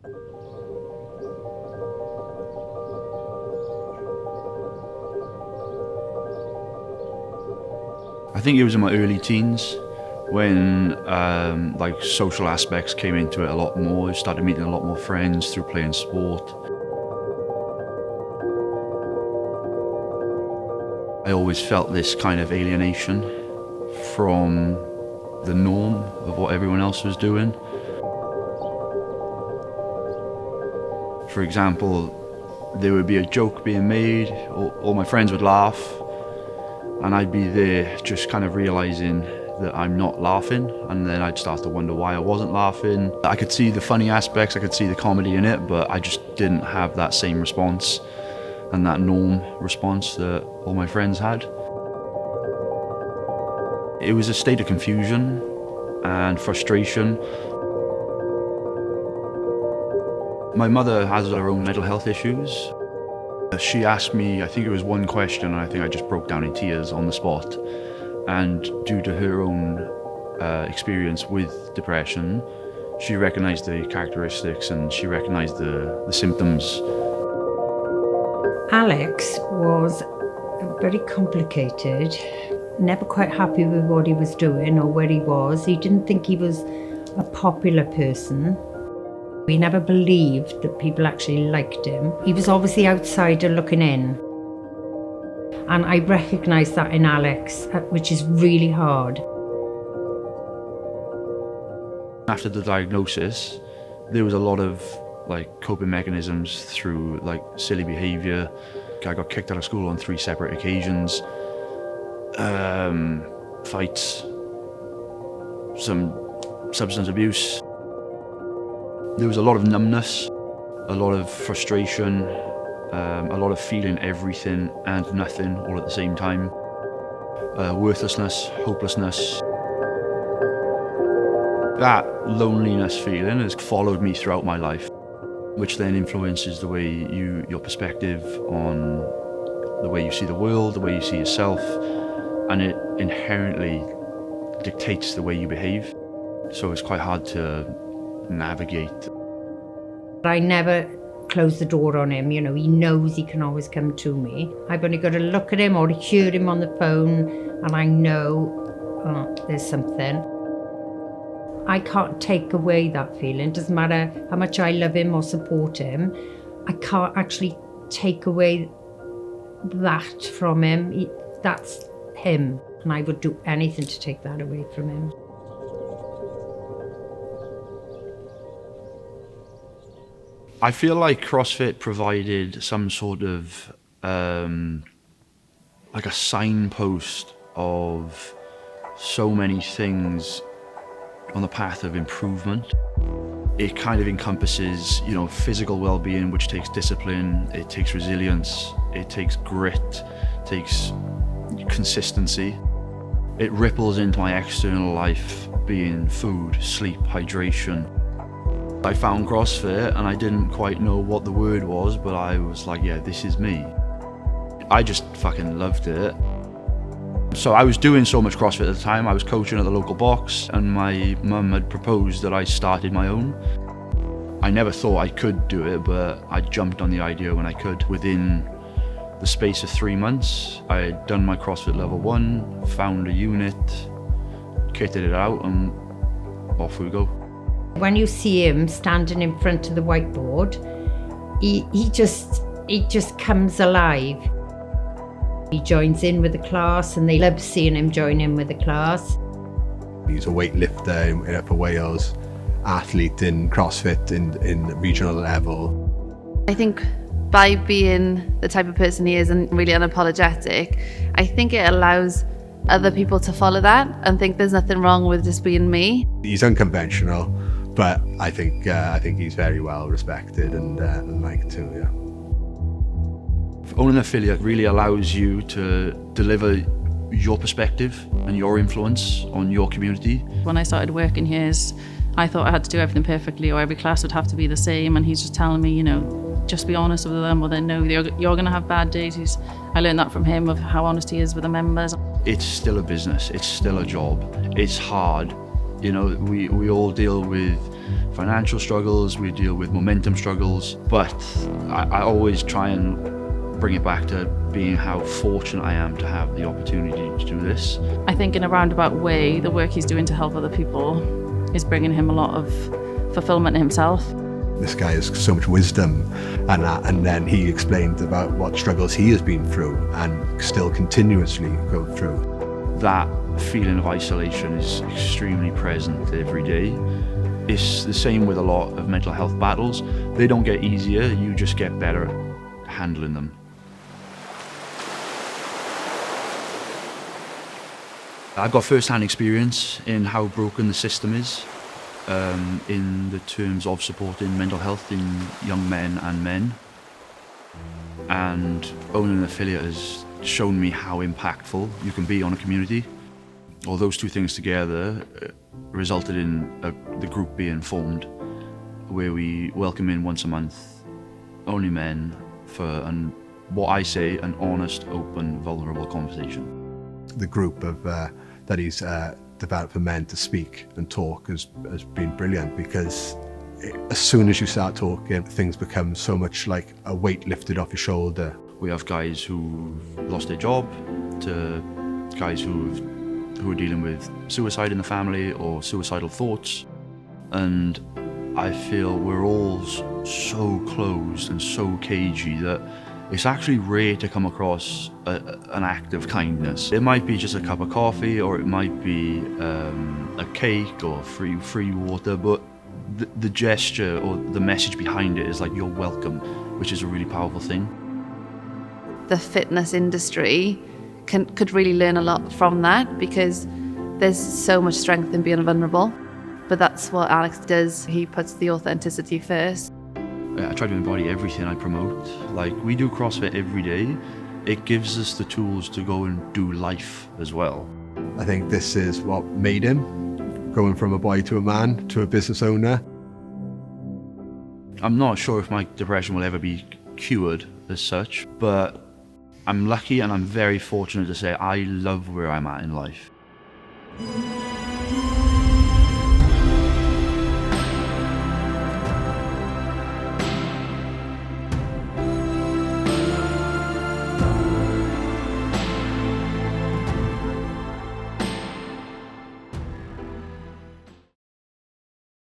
I think it was in my early teens when like social aspects came into it a lot more. I started meeting a lot more friends through playing sport. I always felt this kind of alienation from the norm of what everyone else was doing. For example, there would be a joke being made, all my friends would laugh, and I'd be there just kind of realizing that I'm not laughing, and then I'd start to wonder why I wasn't laughing. I could see the funny aspects, I could see the comedy in it, but I just didn't have that same response and that norm response that all my friends had. It was a state of confusion and frustration. My mother has her own mental health issues. She asked me, I think it was one question, and I think I just broke down in tears on the spot. And due to her own experience with depression, she recognized the characteristics and she recognized the symptoms. Alex was very complicated, never quite happy with what he was doing or where he was. He didn't think he was a popular person. He never believed that people actually liked him. He was obviously outsider looking in. And I recognised that in Alex, which is really hard. After the diagnosis, there was a lot of coping mechanisms through silly behaviour. I got kicked out of school on 3 separate occasions. Fights, some substance abuse. There was a lot of numbness, a lot of frustration, a lot of feeling everything and nothing all at the same time. Worthlessness, hopelessness. That loneliness feeling has followed me throughout my life, which then influences the way your perspective on the way you see the world, the way you see yourself, and it inherently dictates the way you behave. So it's quite hard to navigate. I never close the door on him, he knows he can always come to me. I've only got to look at him or hear him on the phone and I know there's something. I can't take away that feeling. Doesn't matter how much I love him or support him, I can't actually take away that from him. That's him, and I would do anything to take that away from him. I feel like CrossFit provided some sort of a signpost of so many things on the path of improvement. It kind of encompasses, physical well-being, which takes discipline, it takes resilience, it takes grit, it takes consistency. It ripples into my external life, being food, sleep, hydration. I found CrossFit and I didn't quite know what the word was, but I was like, yeah, this is me. I just fucking loved it. So I was doing so much CrossFit at the time. I was coaching at the local box and my mum had proposed that I started my own. I never thought I could do it, but I jumped on the idea when I could. Within the space of 3 months, I had done my CrossFit level 1, found a unit, kitted it out, and off we go. When you see him standing in front of the whiteboard, he just comes alive. He joins in with the class and they love seeing him join in with the class. He's a weightlifter in Upper Wales, athlete in CrossFit in regional level. I think by being the type of person he is and really unapologetic, I think it allows other people to follow that and think there's nothing wrong with just being me. He's unconventional, but I think he's very well respected and liked too, yeah. Owning an affiliate really allows you to deliver your perspective and your influence on your community. When I started working here, I thought I had to do everything perfectly or every class would have to be the same, and he's just telling me, just be honest with them, or they know you're going to have bad days. I learned that from him, of how honest he is with the members. It's still a business, it's still a job, it's hard, You know, we all deal with financial struggles, we deal with momentum struggles, but I always try and bring it back to being how fortunate I am to have the opportunity to do this. I think in a roundabout way, the work he's doing to help other people is bringing him a lot of fulfillment in himself. This guy has so much wisdom, and then he explained about what struggles he has been through and still continuously go through. That feeling of isolation is extremely present every day. It's the same with a lot of mental health battles. They don't get easier, you just get better at handling them. I've got first-hand experience in how broken the system is in the terms of supporting mental health in young men and men. And owning an affiliate has shown me how impactful you can be on a community. All those two things together resulted in the group being formed, where we welcome in once a month only men for what I say, an honest, open, vulnerable conversation. The group of that he's developed for men to speak and talk has been brilliant, because as soon as you start talking, things become so much like a weight lifted off your shoulder. We have guys who've lost their job, to guys who are dealing with suicide in the family or suicidal thoughts, and I feel we're all so closed and so cagey that it's actually rare to come across an act of kindness. It might be just a cup of coffee, or it might be a cake or free water, but the gesture or the message behind it is like, you're welcome, which is a really powerful thing. The fitness industry could really learn a lot from that, because there's so much strength in being vulnerable. But that's what Alex does. He puts the authenticity first. I try to embody everything I promote. Like, we do CrossFit every day. It gives us the tools to go and do life as well. I think this is what made him, going from a boy to a man to a business owner. I'm not sure if my depression will ever be cured as such, but I'm lucky and I'm very fortunate to say I love where I'm at in life.